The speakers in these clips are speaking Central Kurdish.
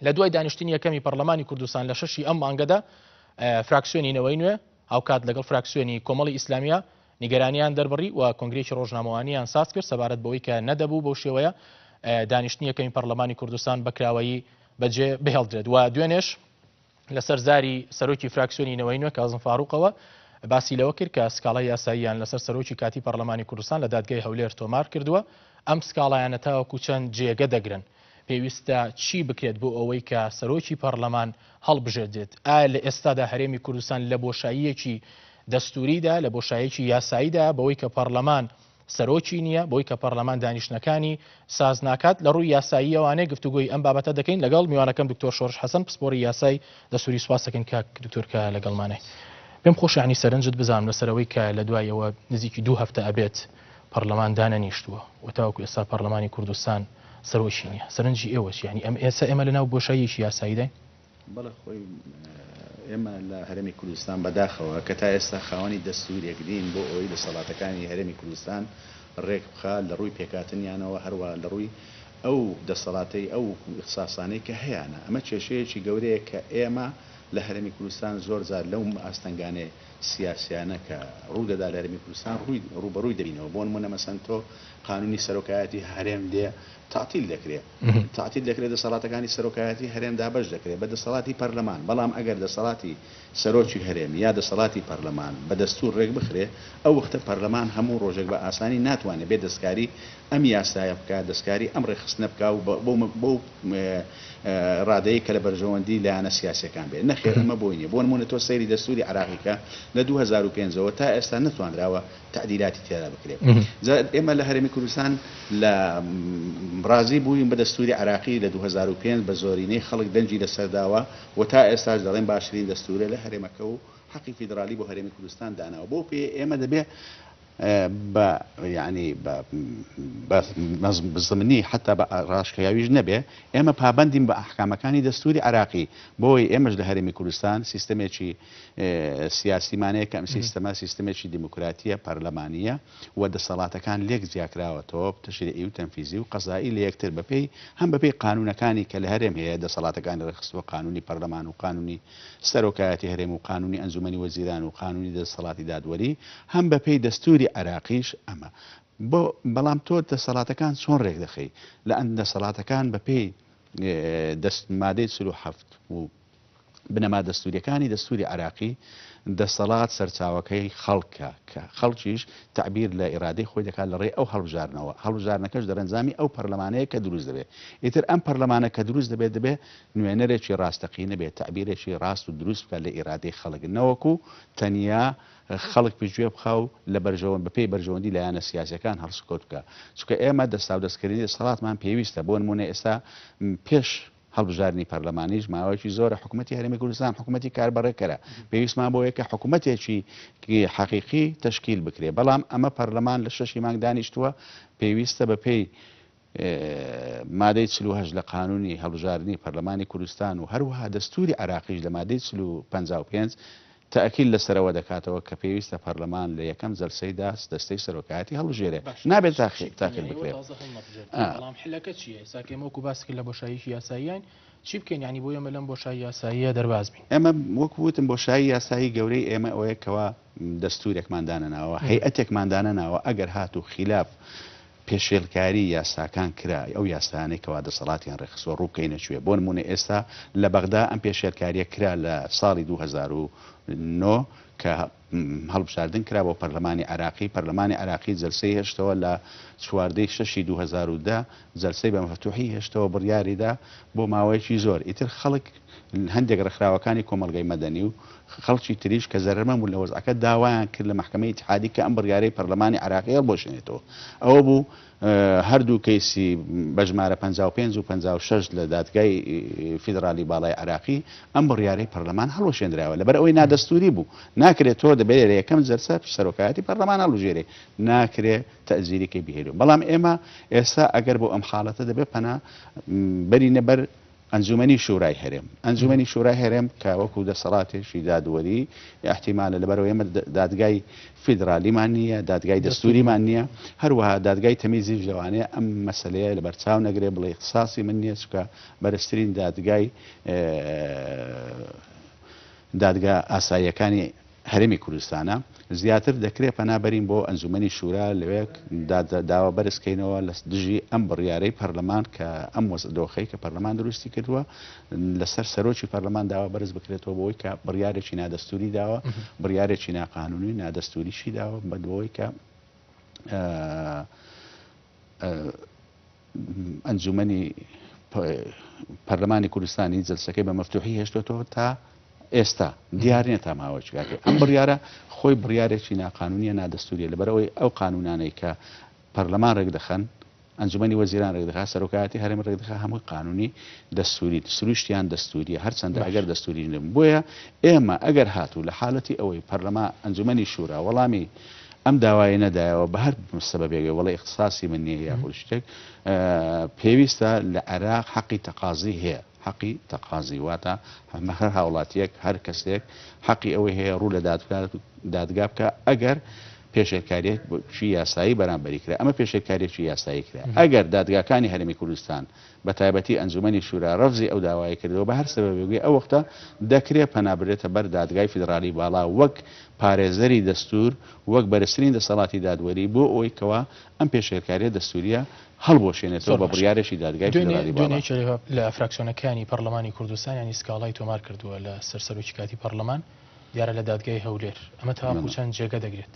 لە دوای دانیشتنی یەکەمی پەرلەمانی کوردستان لە 6 ئەم مانگەدا فراکسیۆنی نەوەی نوێ ئاوکات لەگەڵ فراکسیۆنی کۆمەڵی ئیسلامیە نیگەرانیان دەربڕی و کۆنگرێکی ڕۆژنامەوانیان ساز کرد سەبارەت بەوەی کە نەدەبوو بەو شێوەیە دانیشتنی یەکەمی پەرلەمانی کوردستان بەکراوەیی بەجێ بهێڵدرێت و دوێنێش لەسەر زاری سەرۆکی فراکسیۆنی نەوەی نوێ کازم فاروقەوە باسی لەوە کرد کە سکاڵای یاساییان لەسەر سەرۆکی کاتی پەرلەمانی کوردستان لە دادگای هەولێر تۆمار کردووە ئەم سکاڵایانە تاوەکو چەند جێگە دەگرن پێویستە چی بکرێت بۆ ئەوەی کە سەرۆکی پەرلەمان هەڵبژێردێت ئایا لە ئێستادا هەرێمی کوردستان لە بۆشاییەکی دەستوریدا لە بۆشایەکی یاساییدا بەوەی کە پەرلەمان سەرۆکی نییە بۆی کە پەرلەمان دانیشتەکانی ساز ناکات لە ڕووی یاساییەوانەیە گفتوگۆی ئەم بابەتە دەکەین لەگەڵ میوانەکەم دکتۆر شۆڕش حەسەن پسپۆری یاسای دەسووری سوپاسەکەن کاک دکتۆرکە لەگەڵمانەی پێم خۆشانی سەرنجت بزانم لەسەرەوەی کە لە دوایەوە نزیکی 2 هەفتە ئەبێت پەرلەمان دانەنیشتووە و تاوەکو ئێستا پەرلەمانی کوردستان سەرۆکی نییە سەرنجی ئێوەش ینی ئێمە لەناو بۆشاییەکی یاساییداین بەڵێ خۆی ئێمە لە هەرێمی کوردستان بەداخەوە کە تا ئێستا خاوەنی دەستوریەکدین بۆ ئەوەی دەسەڵاتەکانی هەرێمی کوردستان ڕێک بخات لە ڕووی پێکاتنیانەوە هەروە لە ڕووی ئەو دەسەڵاتەی ئەو اختصاسانەی کە هەیەە ئەمە کێشەیەکی گەورەیە کە ئێمە لە هەرێمی کوردستان زۆر جار لەو ئاستەنگانێ سیاسیانە کە ڕوودەدا لە هەرێمی کوردستان ڕوبەڕووی دەبینەوە بۆ نمونە مەسەن تۆ قانونی سەرۆکایەتی هەرێم دێ تعتیل دەکرێت تعتیل دەکرێت دەسەڵاتەکانی سەرۆکایەتی هەرێم دابەش دەکرێت بە دەسەڵاتی پەرلەمان بەڵام ئەگەر دەسەڵاتی سەرۆکی هەرێم یا دەسەڵاتی پەرلەمان بە دەستور ڕێک بخرێ ئەو وەختە پەرلەمان هەموو ڕۆژێک بە ئاسانی ناتوانێت بێ دەستکاری ئەم یاسایە بکات دەستکاری ئەم ڕێخستنە بکات و بۆ ڕادەیە کە لە بەرژەوەندی لایەنە سیاسەکان بێت نەخێر ئەمە بۆی نیە بۆ نمونە تۆ سەیری دەستوری عراقیکە لە 2005ەوە تا ئێستا نتوانراوە تعدیلاتی تێدا بکرێت ئێمە لە هەرێمی کوردستان لە ڕازی بووین بە دەستوری عراقی لە 2005 بە زۆرینەی خەڵک دەنجی لەسەرداوە و تا ئێستاش دەڵێن باشترین دەستورە لە هەرێمەکە و حەقی فیدرالی بۆ هەرێمی کوردستان داناوە بۆ پێ ئێمە دەبێت يعني بزمنی حتا بە ڕاشکەیاویش نەبێ ئێمە پابندیم بە ئەحکامەکانی دەستوری عراقی بۆی ئێمەش لە هەرێمی کوردستان سیستەمێکی سیاسیمانەیە کە ئەم سیستەمە سیستەمێکی دیموکراتیە پەرلەمانیە و دەسەڵاتەکان لێک زیاکراوەتەوە تەشریعی و تەنفیزی و قەزایی لە یەکتر بەپێی هەم بەپێی قانونەکانی کە لە هەرێم هەیە دەسەڵاتەکانی ڕێخستووە قانونی پەرلەمان و قانونی سەرۆکایەتی هەرێم و قانونی ئەنجومەنی وەزیران و قانونی دەسەڵاتی دادوەری هەم بەپێی دەستوری عراقیش ئەمە بۆ بەڵام تۆ دەسەڵاتەکان چۆن ڕێک دەخەی لە ئەن دەسەڵاتەکان بەپێی مادەی 47 و بنەما دەستوریەکانی دەستوری عراقی دەسەڵات سەرچاوەکەی خەڵکە کە خەڵکیش تعبیر لە ئێرادەی خۆی دەکات لە ڕێ ئەو هەڵبژارنەوە هەڵبژارنەکەش دەرەنجامی ئەو پەرلەمانەیە کە دروست دەبێت ئیتر ئەم پەرلەمانە کە دروست دەبێت نوێنەرێکی ڕاستەقینە بێت تعبیرێکی ڕاست و دروست بکات لە ئێرادەی خەڵک نەوەکو تەنیا خەڵک پێشگوێ بخاو لە بەرژەوەند بەپێی بەرژەوەندی لایەنە سیاسەکان هەڵسکۆت بکە چونکە ئێمە دەستا و دەستکردنی دەسەڵاتمان پێویستە بۆ نمونە ئێستا پێش هەڵبژارنی پەرلەمانیش ماوەیەکی زۆرە حکوومەتی هەرێمی کوردستان حکوومەتی کاربڕێکەرە پێویستمان بۆ یەکە حکوومەتێکی حەقیقی تەشکیل بکرێ بەڵام ئەمە پەرلەمان لە 6 مانگ دانیشتووە پێویستە بەپێی مادەی 48 لە قانونی هەڵبژارنی پەرلەمانی کوردستان و هەروەها دەستوری عراقیش لە مادەی 55 تأکیل لەسەرەوە دەکاتەوە کە پێویستە پەرلەمان لە یەکەم جەلسەیدا دەستەی سەرۆکایەتی هەڵبژێرێ نابێت تاخیر بکرێت بەڵام حلەکە چییە ساکێمە وەکو باسکرد لە بۆشاییی یاساییان چی بکەین ینی بۆ ئێمە لەم بۆشایی یاساییە دەرباز بین ئێمە وەکوتم بۆشایی یاسایی گەورەی ئێمە ئەوەیەکەوە دەستورێکماندانە هەیئەتێکماندانەوە ئەگەر هاتوو خلاف پێشێلکاری یاساکان کرا ئەو یاسانەی کەوا دەسەڵاتیان ڕێخستووە ڕووکەینەچوێ بۆ نمونە ئێستا لە بەغدا ئەم پێشێلکاریە کرا لە ساڵی 2009 کە هەڵبژاردن کرا بۆ پەرلەمانی عراقی جەلسەی هێشتەوە لە 14 2010 جەلسەی بە مەفتوحی هێشتەوە بڕیاریدا بۆ ماوەیەکی زۆر ئیتر خەڵک هەندێک ڕێکخراوەکانی کۆمەلگەی مەدەنی و خەڵکی تریش کە زەرمەم و لە وەزعەکە داوایان کرد لە محکەمەی اتحادی کە ئەم بڕیارەی پەرلەمانی عراقی هەڵبۆشێنێتەوە ئەوە بوو هەردوو کەیسی بەژمارە 55 و 56 لە دادگای فیدرالی باڵای عراقی ئەم بڕیارەی پەرلەمان هەڵوەشێنراوە لەبەر ئەوەی نادەستوری بوو ناکرێت تۆ دەبێت یەکەم جەلسە سەرۆکایەتی پەرلەمان هەڵبژێرێ ناکرێت تەزیریکەی بهێنێ بەڵام ئێمە ئێستا ئەگەر بۆ ئەم حاڵەتە دەبێت پەنا بەرینە بەر ئەنجومەنی شورای هەرێم ئەنجومەنی شورای هەرێم کە وەکو دەسەڵاتێکی دادوەری احتیمالە لەبەرەوە ئێمە دادگای فیدرالیمان نییە دادگای دەستوریمان نییە هەروەها دادگای تەمیزی لەوانەیە ئەم مەسلەیە لە بەرچاو نەگرێ بڵێ اختصاصی من نییە چکە بەرزترین دادگای دادگا ئاساییەکانی هەرێمی کوردستانە زیاتر دەکرێت پەنابەرین بۆ ئەنجومەنی شورا لەوێک داوا بەرزکەینەوە لە دژی ئەم بڕیارەی پەرلەمان کە ئەم دۆخەی کە پەرلەمان دروستی کردووە لەسەر سەرۆکی پەرلەمان داوا بەرز بکرێتەوە بۆی کە بڕیارێکی نادەستوری داوە بڕیارێکی ناقانونی نادەستوریشی داوە بەدەوەی کە ئەنجومەنی پەرلەمانی کوردستانی جلسەکەی بە مەفتوحی هێشتۆتەوە تا ئێستا دیارنیە تا ماوەچکاکە ئەم بڕیارە خۆی بڕیارێکی ناقانونیە نادەستوریە لەبەرەوەی ئەو قانونانەی کە پەرلەمان ڕێک دەخەن ئەنجومەنی وەزیران ڕێک دەخات سەرۆکایەتی هەرێم ڕێک دەخات هەمووی قانونی دەستوری سروشتیان دەستوریە هەرچەندە ئەگەر دەستوری نم بۆیە ئێمە ئەگەر هاتوو لە حاڵەتی ئەوەی پەرلەمان ئەنجومەنی شورا وەڵامی ئەم داوای نەدایەوە بە هەر سەبەبێگە وڵی اختصاصی من نییە یاخود شتێک پێویستە لە عێراق حەقی تەقازی هەیە حەقی تەقازی واتە هەر هاوڵاتیەک هەر کەسێک حەقی ئەوەی هەیە ڕوو لە دادگا بکە ئەگەر پێشێکاریەکی یاسایی بەرامبەری کرا ئەمە پێشێکاریەکی یاسایی کرا ئەگەر دادگاکانی هەرێمی کوردستان بە تایبەتی ئەنجومەنی شورا ڕەفزی ئەو داوای کردەوە بە هەر سەبەبێگوی ئەو وەختە دەکرێت پەنابرێتە بەر دادگای فیدرالی باڵا وەک پارێزەری دەستور وەک بەرزترین دەسەڵاتی دادوەری بۆ ئەوەی کەوا ئەم پێشێکاریە دەستوریە هەڵبۆشێنێتەوە بە بڕیارێکی دادگای فیدرالی باڵا لە فراکسیۆنەکانی پەرلەمانی کوردستان ینی سکاڵای تۆمار کردووە لە سەرسەرۆکی کاتی پەرلەمان دیارە لە دادگای هەولێر ئەمە تاواکو چەند جێگە دەگرێت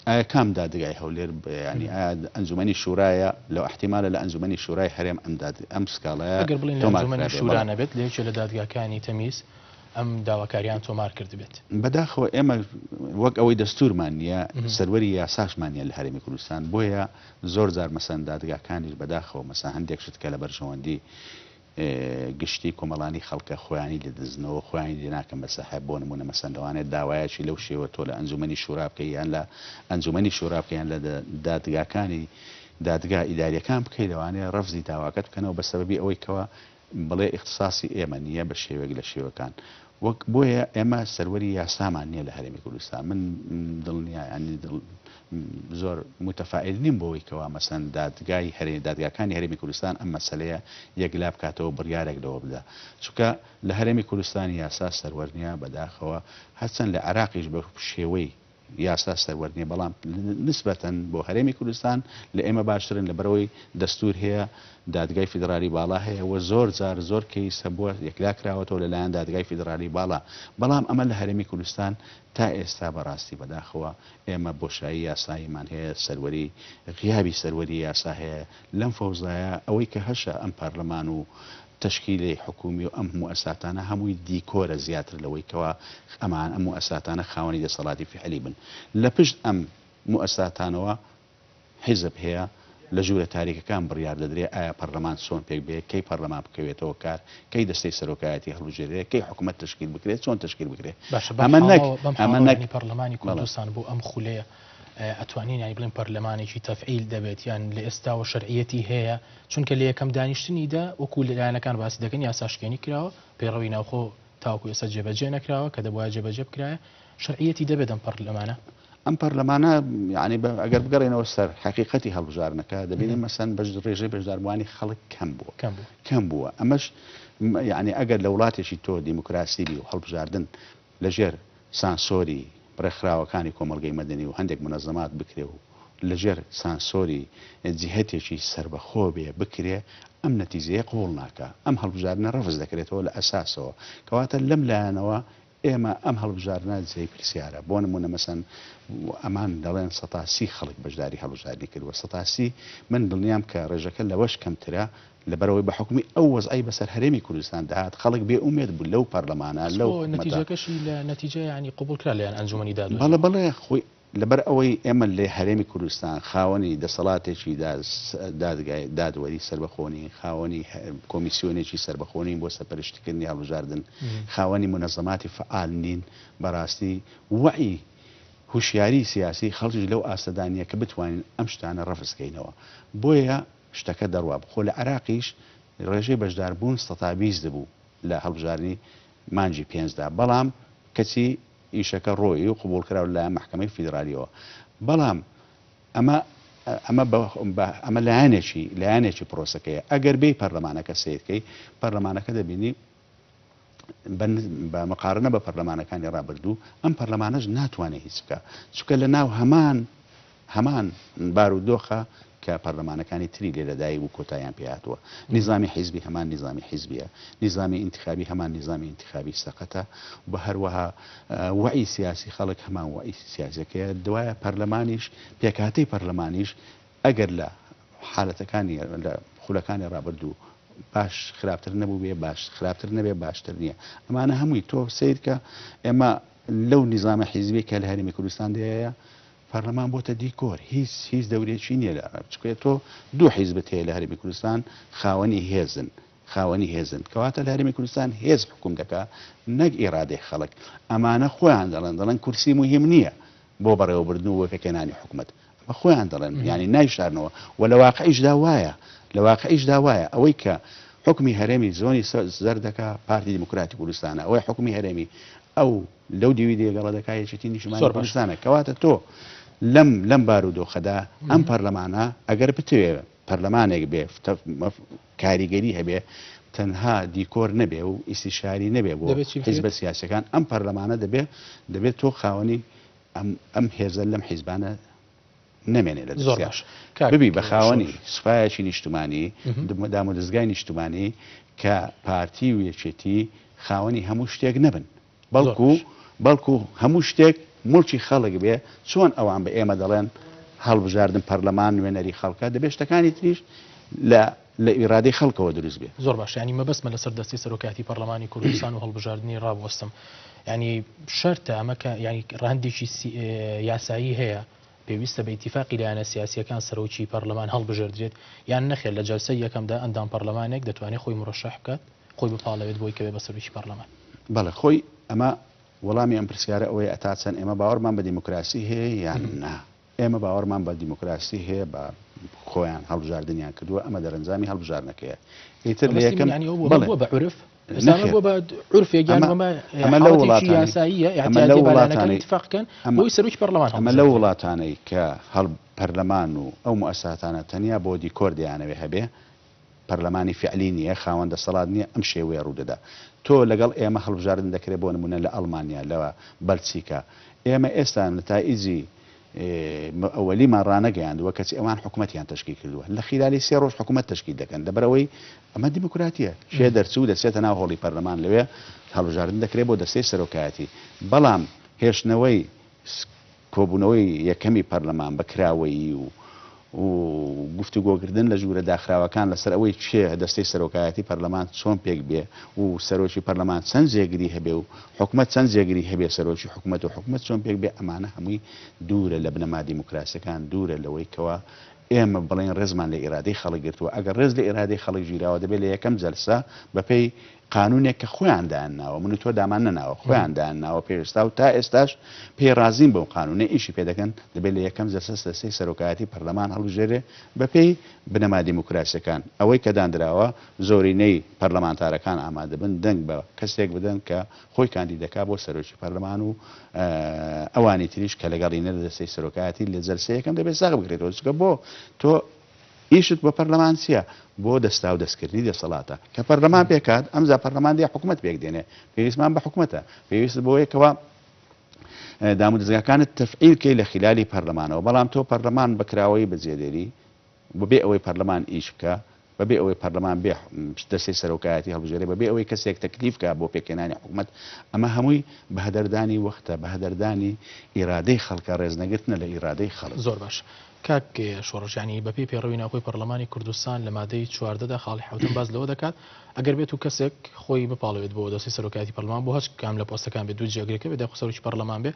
ئایا کام دادگای هەولێر ینی ئەنجومەنی شورایە لەو احتیمالە لە ئەنجومەنی شورای هەرێم ئەم سکاڵایە ئەگەر بڵین لە ئەنجومەنی شورا نەبێت لە یەکێ لە دادگاکانی تەمیز ئەم داواکاریان تۆمار کرد بێت بەداخەوە ئێمە وەک ئەوەی دەستورمان نییە سەروەری یاساشمانە لە هەرێمی کوردستان بۆیە زۆر جار مەسەن دادگاکانیش بەداخەوە مەسا هەندێک شتکە لە بەرژەوەندی گشتی کۆمەڵانی خەڵکە خۆیانی لە دزنەوە خۆیانی لێ ناکەم بە سەحاب بۆ نمونە مەسەن لەوانێت داوایەکی لەو شێوە تۆ لە ئەنجومەنی شورا بکەی یان لە ئەنجومەنی شورا بکەیان لە دادگاکانی دادگا ئیداریەکان بکەی لەوانەیە ڕەفزی داواکەت بکەنەوە بە سەبەبی ئەوەی کەوە بڵێ اختصاصی ئێمە نییە بە شێوەیەک لە شێوەکان وەک بۆیە ئێمە سەروەری یاسامان نییە لە هەرێمی کوردستان من دڵنیای زۆر متفائل نیم بۆەوەی کەوا مەسەن دادگاکانی هەرێمی کوردستان ئەم مەسەلەیە یەکلا بکاتەوە بڕیارێک لەوە بدە چونکە لە هەرێمی کوردستانی یاسا سەروەرنیە بەداخەوە هەرچەند لە عێراقیش بە شێوەی یاسا سەروەرنیە بەڵام نسبەتەن بۆ هەرێمی کوردستان لە ئێمە باشترن لە بەرەوەی دەستور هەیە دادگای فیدرالی باڵا هەیە و زۆر جار زۆر کەیسە بووە یەکلا کراوەتەوە لەلایەن دادگای فیدرالی باڵا بەڵام ئەمە لە هەرێمی کوردستان تا ئێستا بەڕاستی بەداخەوە ئێمە بۆشایی یاساییمان هەیە سەروەری غیابی سەروەری یاسا هەیە لەم فەوزایە ئەوەی کە هەشە ئەم پارلەمان و تشکیلی حکومی و ئەم مؤسساتانە هەمووی دیکۆرە زیاتر لەوەی کەوا ئەمان ئەم مؤسساتانە خاوەنی دەسەڵاتی فعلی بن لە پشت ئەم مؤسساتانەوە حیزب هەیە لە ژوورە تاریکەکان بڕیار دەدرێت ئایا پەرلەمان چۆن پێک بێت کەی پەرلەمان بکەوێتەوە کار کەی دەستەی سەرۆکایەتی هەڵبژێرێت کەی حکوومەت تشکیل بکرێت چۆن تشکیل بکرێت ئەمە نەک پەرلەمانی کوردستان بۆ ئەم خولەیە ئەتوانین ینی بڵین پەرلەمانێکی تەفعیل دەبێت یان لە ئێستاوە شەرعیەتی هەیە چونکە لە یەکەم دانیشتنیدا وەکو لەلایەنەکان باسی دەکەن یاساشکێنی کراوە پەیڕەوی ناوخۆ تاوەکو ئێستا جێبەجێ نەکراوە کە دەبووە جێبەجێ بکرایە شەرعیەتی دەبێت ئەم پەرلەمانە ئەم پەرلەمانە یعنی ئەگەر بگەڕێنەوە سەر حقیقەتی هەڵبژارنەکە دەبینێت مەسەن ڕێژەی بەشداربووانی خەڵک کەم بووە ئەمەش یعنی ئەگەر لە وڵاتێکی تۆ دیموکراسی بی و هەڵبژاردن لەژێر سانسۆری ڕێکخراوەکانی کۆمەڵگەی مەدەنی و هەندێک منەظەمات بکرێ و لەژێر سانسۆری جیهەتێکی سربەخۆ بێ بکرێ ئەم نەتیجەیە قوڵ ناکە ئەم هەڵبژاردنە ڕەفز دەکرێتەوە لە ئەساسەوە کەواتە لەم لایەنەوە ئێمە ئەم هەڵبژاردنە جێی پرسیارە بۆ نمونە مەسەن ئەمان دەڵێن 130 خەڵک بەشداری هەڵبژاردنی کردووە 130 من دڵنیام کە ڕێژەکە لەوەش کەمترە لەبەرەوەی بە حکومی ئەو وەزعی بەسەر هەرێمی کوردستان داهات خەڵک بێ ئومێد بوو لەو پەرلەمانە لەو نەتیجەکەشی لە نەتیجە ینی قبول کرا لەیان ئەنجومەنی دادوەری بەڵێ خۆی لەبەر ئەوەی ئێمە لێ هەرێمی کوردستان خاوەنی دەسەڵاتێکی دادوەری سربەخۆنی خاوەنی کۆمیسیۆنێکی سربەخۆنی بۆ سەرپەرشتیکردنی هەڵبژاردن خاوەنی منەظەماتی فعال نین بەڕاستی وعی هوشیاری سیاسی خەڵکی لەو ئاستەدانیە کە بتوانین ئەم شتانە ڕەفزکەینەوە بۆیە شتەکە دەڕوا بخۆ لە عێراقیش ڕێژەی بەشداربوون 20 دەبوو لە هەڵبژارنی مانجی 5دا بەڵام کەچی ئیشەکە ڕۆی و قبول کراوە لە محکمەی فیدراالیەوە بەڵام ئەمە لایەنێکی پرۆسەکەیە ئەگەر بێ پەرلەمانەکە سیرکەی پەرلەمانەکە دەبینی بە مقارنە بە پەرلەمانەکانی ڕابردوو ئەم پەرلەمانەش ناتوانێت هیچ بکە چونکە لە ناو هەمان بارودۆخە کە پەرلەمانەکانی تری لێرەدایی و کۆتاییان پێهاتووە نیزامی حیزبی هەمان نیزامی حیزبیە نیزامی ئینتخابی هەمان نیزامی ئینتخابی سەقەتە بە هەروەها وعی سیاسی خەڵک هەمان وعی سیاسەکەیە دوایە پەرلەمانیش پێکهاتەی پەرلەمانیش ئەگەر لە حالەتەکانی لە خولەکانی ڕابردوو باش خراپتر نەبوو بێ باش خراپتر نەبێ باشتر نییە ئەمانە هەمووی تۆ سیرکە ئێمە لەو نیزامە حیزبی کە لە هەرێمی کوردستان دەیە پەرلەمان بۆتە دیکۆر هیچ دەورێکی نییە لە چکێت تۆ دوو حیزبت هەیە لە هەرێمی کوردستان خاوەنی هێزن کەواتە لە هەرێمی کوردستان هێز حکوم دەکا نەک ئێرادەی خەڵک ئەمانە خۆیان دەڵێن کورسی مهم نییە بۆ بەڕێوەبردن و پێکەنانی حکومت ئەمە خۆیان دەڵێن ینی نایشارنەوە و لە واقعیشدا وایە ئەوەی کە حکمی هەرێمی زۆنی زەر دەکا پارتی دیموکراتی کوردستانە ئەوەی حکمی هەرێمی ئەو لەو دیوی دێگەڵە دەکایەتی نیشتمانی کوردستانە کەواتە تۆ لەم بارودۆخەدا ئەم پەرلەمانە ئەگەر بتوێ پەرلەمانێک بێ کاریگەری هەبێ تەنها دیکۆر نەبێ و ئیسیشاری نەبێ بۆ حیزبە سیاسەکان ئەم پەرلەمانە دەبێت تۆ خاوەنی ئەم هێزە لەم حیزبانە نەمێنێ لە دەستیاش ببی بە خاوەنی سوپایەکی نیشتمانی دام و دەستگای نیشتمانی کە پارتی و یەکێتی خاوەنی هەموو شتێک نەبن بەڵکو هەموو شتێک مڵکی خەڵک بێ چۆن ئەوان بە ئێمە دەڵێن هەڵبژاردن پەرلەمان نوێنەری خەڵکە دەبێت شتەکانی تریش لە ئیرادەی خەڵکەوە دروست بێ زۆر باش ینی مەبەستمە لەسەر دەستی سەرۆکاتی پەرلەمانی کوردستان و هەڵبژاردننی ڕابوەستم ینی شەرتە ئەمەکە ینی ڕەندێکی یاسایی هەیە پێویستە بە ئیتیفاقی لایەنە سیاسیەکان سەرۆکی پەرلەمان هەڵبژێردرێت یان نەخێر لە جەلسەی یەکەمدا ئەندام پەرلەمانێک دەتوانێت خۆی مرەشەح بکات خۆی بپاڵەوێت بۆی کەوێ بە سەرۆکی پەرلەمان بەڵێ خۆی ئەمە وەڵامی ئەم پرسیارە ئەوەی ئەتا چەند ئێمە باوەڕمان بە دیموکراسی هەیە یان نا ئێمە باوەڕمان بە دیموکراسی هەیە بە خۆیان هەڵبژاردنیان کردووە ئەمە دەرەنجامی هەڵبژارنەکەیە ئیتر لە یەکەم بە عرف ئەمە لە وڵاتانەی کە هەڵ پەرلەمان و ئەو مؤسساتانە تەنیا بۆ دیکۆر دەیانەوێ هەبێ پەرلەمانی فعلی نییە خاوەندە سەڵات نییە ئەم شێوەیە ڕوودەدا تۆ لەگەڵ ئێمە هەڵبژاردن دەکرێت بۆ نمونە لە ئەڵمانیا لەوە بەلچیکە ئێمە ئێستا نتائیجی ئەوەلیمان ڕانەگەیاندووە کەچی ئەوان حکوومەتیان تشکیل کردووە لە خلالی 3 ڕۆژ حکوومەت تشکیل دەکەن دەبەرەوەی ئەمە دیموکراتیە شێ دەرچوو دەچێتە ناو هۆڵی پەرلەمان لەوێ هەڵبژاردن دەکرێت بۆ دەستەی سەرۆکایەتی بەڵام هێشتنەوەی کۆبوونەوەی یەکەمی پەرلەمان بەکراوەیی و گفتوگۆکردن لە ژوورە داخراوەکان لەسەر ئەوەی چێ دەستەی سەرۆکایەتی پەرلەمان چۆن پێک بێ و سەرۆکی پەرلەمان چەند جێگیری هەبێ و حکوومەت چەند جێگیری هەبێ سەرۆکی حکوومەت و حکوومەت چۆن پێک بێ ئەمانە هەمووی دوورە لە بنەما دیموکراسیەکان دوورە لەوەی کەوە ئێمە بڵێن ڕێزمان لە ئیرادەی خەڵک گرتووە ئەگەر ڕێز لە ئیرادەی خەڵک ژیراوە دەبێت لە یەکەم جەلسە بەپێی قانونێک کە خۆیان داناوە من و تۆ دامان نەناوە خۆیان داناوە پێویستا و تا ئێستاش پێی رازیم بەو قانونە ئیشی پێ دەکەن دەبێت لە یەکەم جەلسە دەستەی سەرۆکایەتی پەرلەمان هەڵبژێرێ بەپێی بنەما دیموکراسیەکان ئەوەی کە دانراوە زۆرینەی پەرلەمانتارەکان ئامادە بن دەنگ بە کەسێک بدەن کە خۆی کاندیدەکا بۆ سەرۆکی پەرلەمان و ئەوانی تریش کە لەگەڵینە لە دەستەی سەرۆکایەتی لە جەلسەیەکەم دەبێت ساغ بگرێتەوە چکە بۆ تۆ ئیشت بۆ پەرلەمان چییە بۆ دەستا و دەستکردنی دەسەڵاتە کە پەرلەمان پێکات ئەمجا پەرلەمان دێ حکوومەت پێک دێنێ پێویستمان بە حکوومەتە پێویست بۆ یەکەوە دام و دەستگاکانت تەفعیلکەی لە خلالی پەرلەمانەوە بەڵام تۆ پەرلەمان بەکراوەی بەجێدێری بەبێ ئەوەی پەرلەمان ئیش بکە بەبێ ئەوەی پەرلەمان بێ دەستەی سەرۆکایەتی هەڵبژێرێ بەبێ ئەوەی کەسێک تەکلیفکە بۆ پێکێنانی حکوومەت ئەمە هەمووی بە هەدەردانی وەختە بە هەدەردانی ئیرادەی خەڵکە ڕێزنەگرتنە لە ئیرادەی خەڵک زۆر باش کاک شۆڕژانی بەپێی پێڕەوی ناوخۆی پەرلەمانی کوردستان لە مادەی 14دا خاڵی حوتن باز لەوە دەکات ئەگەر بێت و کەسێک خۆی بپاڵەوێت بۆ دەستی سەرۆکایەتی پەرلەمان بۆ هەچ کام لە پۆستەکان بێت دوو جێگرێکە بێت سەرۆکی پەرلەمان بێ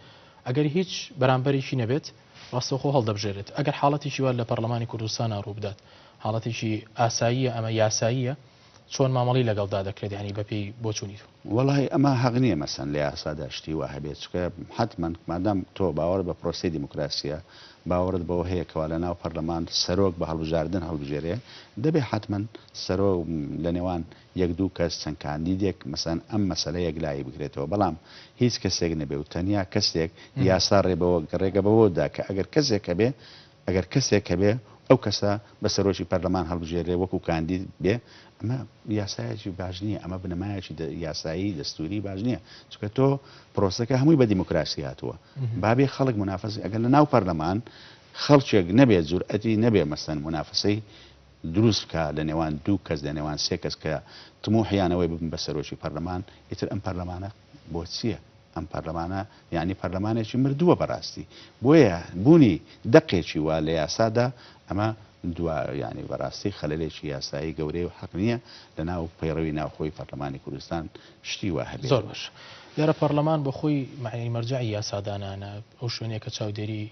ئەگەر هیچ بەرامبەرێکی نەبێت ڕاستەوخۆ هەڵدەبژێرێت ئەگەر حاڵەتێکی وا لە پەرلەمانی کوردستان ڕوو بدات حاڵەتێکی ئاساییە ئەمە یاساییە چۆن مامەڵی لەگەڵدا دەکرێت ینی بەپی بۆچوونی وڵی ئەمە حەق نییە مەسەن لە یاسادا شتی وا هەبێت چکە حتمما مادام تۆ باوەڕ بە پرۆسی دیموکراسیە باوەڕت بەوە هەیەکەوە لە ناو پەرلەمان سەرۆک بە هەڵبژاردن هەڵبژێرێ دەبێ حتمما سەرۆ لە نێوان یەک دوو کەس چەند کاندیدێک مەسەن ئەم مەسەلە یەکلایی بکرێتەوە بەڵام هیچ کەسێک نەبێ و تەنیا کەسێک یاسا ڕێگە بەوەدا کە ئەگەر کەسێک بێ ئەگەر کەسێک بێ ئەو کەسە بە سەرۆکی پەرلەمان هەڵبژێرێ وەکو کاندید بێ ئەمە یاسایەکی باش نییە ئەمە بنەمایەکی یاسایی دەستوری باش نییە چکە تۆ پرۆسەکە هەمووی بە دیموکراسی هاتووە بابێ خەڵک منافەسی ئەگەر لە ناو پەرلەمان خەڵکێک نەبێت جورئەتی نەبێ مەسەن منافەسەی دروست بکە لە نێوان دوو کەس لە نێوان سێ کەس کە تموحیانەوەی ببن بە سەرۆکی پەرلەمان ئیتر ئەم پەرلەمانە بۆ چییە؟ ئەم پەرلەمانە یعنی پەرلەمانێکی مردووە بەڕاستی بۆیە بوونی دەقێکی وا لە یاسادا ئەمە ینی بەڕاستی خەلەلێکی یاسایی گەورەی و حەق نییە لە ناو پەیڕەوی ناوخۆی پەرلەمانی کوردستان شتی وا هەبێت. زۆر باش لێرە پەرلەمان بە خۆی معنی مەرجعی یاسادانانە ئەو شوێنێک کە چاودێری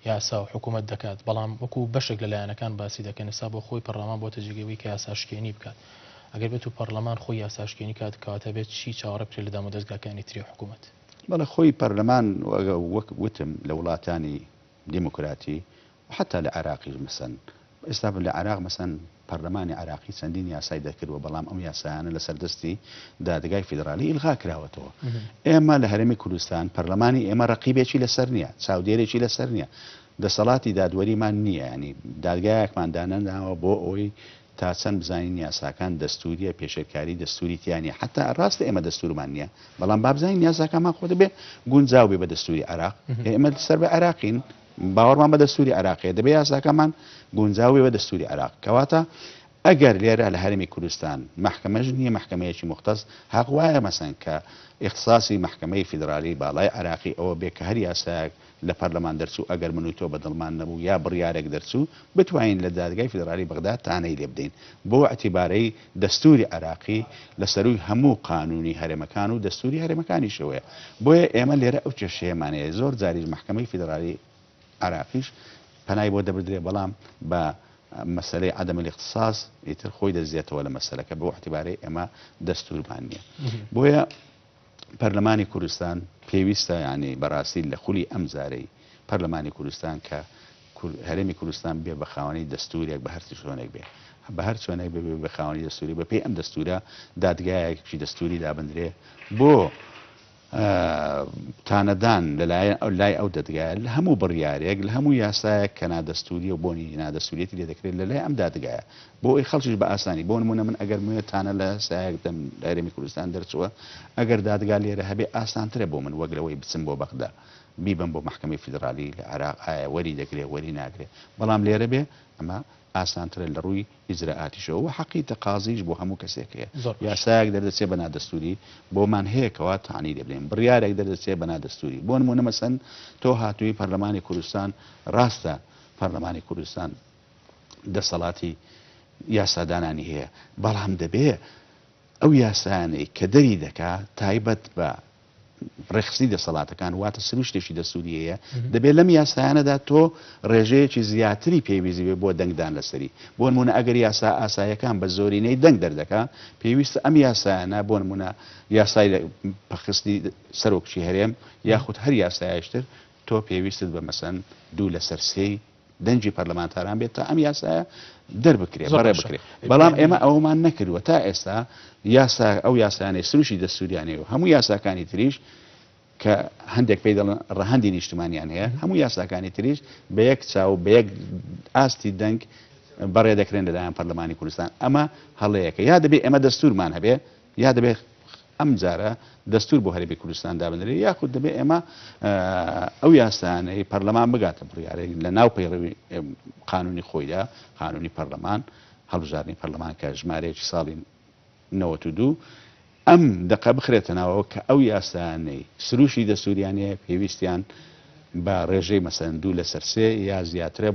یاسا و حکوومەت دەکات بەڵام وەکو بەشێک لە لایەنەکان باسی دەکەن ئێستا بۆ خۆی پەرلەمان بۆ تەجێگەوەی کە یاساشکێنی بکات ئەگەر بێت و پەرلەمان خۆی یاساشکێنی کات کاتە بێت چی چاوەڕە بکرێت لە دام و دەستگاکانی تری حکوومەت بەڵێ خۆی پەرلەمان وەک وتم لە وڵاتانی دیموکراتی حتا لە عراقی مەسەن ئێستا لە عراق مەسەن پەرلەمانی عراقی چەندین یاسای دەکردوە بەڵام ئەم یاسایانە لە سەردەستی دادگای فیدرالی ئیلغا کراوەتەوە ئێمە لە هەرێمی کوردستان پەرلەمانی ئێمە ڕقیبێکی لەسەر نییە چاودێرێکی لەسەر نییە دەسەڵاتی دادوەریمان نییە ینی دادگایەکمان دانەناوە بۆ ئەوەی تا چەند بزانین یاساکان دەستوریە پێشێرکاری دەستوری تیانە حتا ڕاستە ئێمە دەستورمان نییە بەڵام بابزانین یاساکانمان خۆ دەبێ گونجاو بێ بە دەستوری عراق ئێمە سەر بە عراقین باوەڕمان بە دەستوری عراقیە دەبێ یاساکەمان گونجاوی بە دەستوری عراق کەواتە ئەگەر لێرە لە هەرێمی کوردستان محکمەش نییە محکمەیەکی مختص حەق وایە مەسەن کە اختصاصی محکمەی فیدرالی باڵای عراقی ئەوە بێ کە هەر یاسایەک لە پەرلەمان دەرچوو ئەگەر من و تۆ بەدڵمان نەبوو یا بڕیارێک دەرچوو بتوانین لە دادگای فیدرالی بەغداد تانەی لێ بدەین بۆ اعتیبارەی دەستوری عراقی لەسەروی هەموو قانونی هەرێمەکان و دەستوری هەرێمەکانی شەوەیە بۆیە ئێمە لێرە ئەو کێشەیەمانەیە زۆر جاریش محکمەی فیدرالی عراقیش پەنای بۆ دەبدرێ بەڵام بە مەسلەی عدم الاختصاص ئیتر خۆی دەزیێتەوە لە مەسلەکە بۆ اعتیبارەی ئێمە دەستورمان نییە بۆیە پەرلەمانی کوردستان پێویستە ینی بەڕاستی لە خولی ئەم زارەی پەرلەمانی کوردستان کە هەرێمی کوردستان بێ بە خاوەنی دەستورێک بە هەر شوێنێک بێ بە هەر شوێنێک بێ بە خاوەنی دەستوری بە پێی ئەم دەستورە دادگایەکی دەستوری دابدرێ بۆ تانەدان لای ئەو دەدگایە لە هەموو بڕیارێک لە هەموو یاسایەک کە نادەستوری و بۆنی نادەستوریەتی لێ دەکرێت لە لای ئەم دادگایە بۆ ئەی خەڵکیش بە ئاسانی بۆ نمونە من ئەگەر موێتانە لە سایەک دەم لە هەرێمی کوردستان دەرچووە ئەگەر دادگا لێرە هەبێ ئاسانترە بۆ من وەگرەوەی بچم بۆ بەغدا بیبم بۆ محکمەی فیدرالی لە عراق ئایا وەری دەگرێت وەری ناگرێت بەڵام لێرە بێ ئەمە ئاسانترە لە ڕووی ئیجرائاتیشەوە و حەقی تەقازیش بۆ هەموو کەسێک هەیە یاسایەک دەردەچێت بە نادەستوری بۆمان هەیەکەوە تانی دەبلێن بڕیارێک دەردەچێت بە نادەستوری بۆ نمونە مەسەن تۆ هاتووی پەرلەمانی کوردستان ڕاستە پەرلەمانی کوردستان دەسەڵاتی یاسادانانی هەیە بەڵام دەبێ ئەو یاسایانەی کە دەری دەکات تایبەت بە ڕێخستی دەسەڵاتەکان واتە سروشتێکی دەستوری هەیە دەبێت لەم یاسایانەدا تۆ ڕێژەیەکی زیاتری پێویستی بێ بۆ دەنگدان لەسەری بۆ نمونە ئەگەر یاسا ئاسایەکان بە زۆرینەی دەنگ دەردەکا پێویستە ئەم یاسایانە بۆ نمونە یاسای پەخستی سەرۆکچی هەرێم یاخود هەر یاسایشتر تۆ پێویستت بە مەسەن دوو لەسەر سێی دەنجی پەرلەمانتاران بێت تا ئەم یاسایە دەربکرێت بەڕێ بکرێت بەڵام ئێمە ئەومان نەکردووە تا ئێستا ئەو یاسایانەی سروشی دەستوریانەیە و هەموو یاساکانی تریش کە هەندێک پێی دەڵێن ڕەهەندی نیشتمانیان هەیە هەموو یاساکانی تریش بە یەک چاو بە یەک ئاستی دەنگ بەڕێ دەکرێن لەلایەن پەرلەمانی کوردستان ئەمە هەڵەیەکە یا دەبێت ئێمە دەستورمان هەبێ یا دەبێت ئەم جارە دەستور بۆ هەرێمی کوردستان دابنرێت یاخود دەبێت ئێمە ئەو یاسانەی پەرلەمان بگاتە بڕیارێک لە ناو پەیڕەوی قانونی خۆیدا قانونی پەرلەمان هەڵبژاردنی پەرلەمان کە ژمارەیەکی ساڵی 92 ئەم دقە بخرێتەنەوە کە ئەو یاسانەی سروشی دەستوریانەیە پێویستیان بە ڕێژەی مەسەن دوو لەسەر سێ یا زیاترە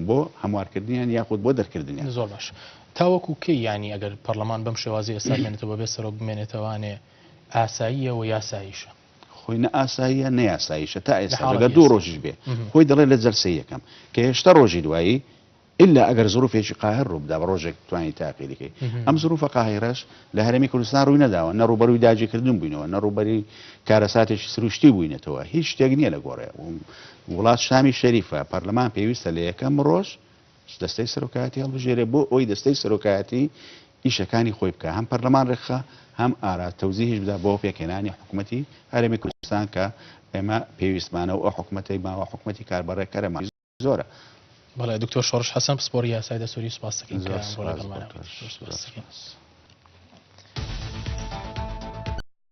بۆ هەموارکردنیان یاخود بۆ دەرکردنیان زۆر باش تاوەکو کەی ینی ئەگەر پەرلەمان بەم شێوازی ئێستا بمێنێتەوە بێ سەرۆک بمێنێتەوانێ ئاساییە و یاساییشە خۆی نە ئاساییە نەیاساییشە تا ئێستا ڕگە دوو ڕۆژیش بێ خۆی دەڵێ لە جەلسەی یەکەم کە هێشتا ڕۆژی دوایی إلا ئەگەر زروفێکی قاهر ڕووبدا بە ڕۆژێک توانی تاقیلەکەی ئەم زروفە قاهرەش لە هەرێمی کوردستان ڕووی نەداوە، نەڕوبەروی داگیرکردن بووینەوە، نەڕوبەری کارەساتێکی سروشتی بووینەتەوە، هیچ شتێک نییە لە گۆڕێ. وڵات شامی شەریفە پەرلەمان پێویستە لە یەکەم ڕۆژ دەستەی سەرۆکایەتی هەڵبژێرێ بۆ ئەوی دەستەی سەرۆکایەتی ئیشەکانی خۆی بکە، هەم پەرلەمان ڕێکخە هەم ئارا تەوزیهش بدا بۆ پێکهێنانی حکوومەتی هەرێمی کوردستان کە ئێمە پێویستمانە و ئەو حکوومەتی ماوە حکوومەتی کاربڕێکەرەمان زۆرە. بەڵێ دکتۆر شۆڕش حەسەن پسپۆری یاسای دەسووری سوپاس دەکەین کە بۆ لەگەڵمانە.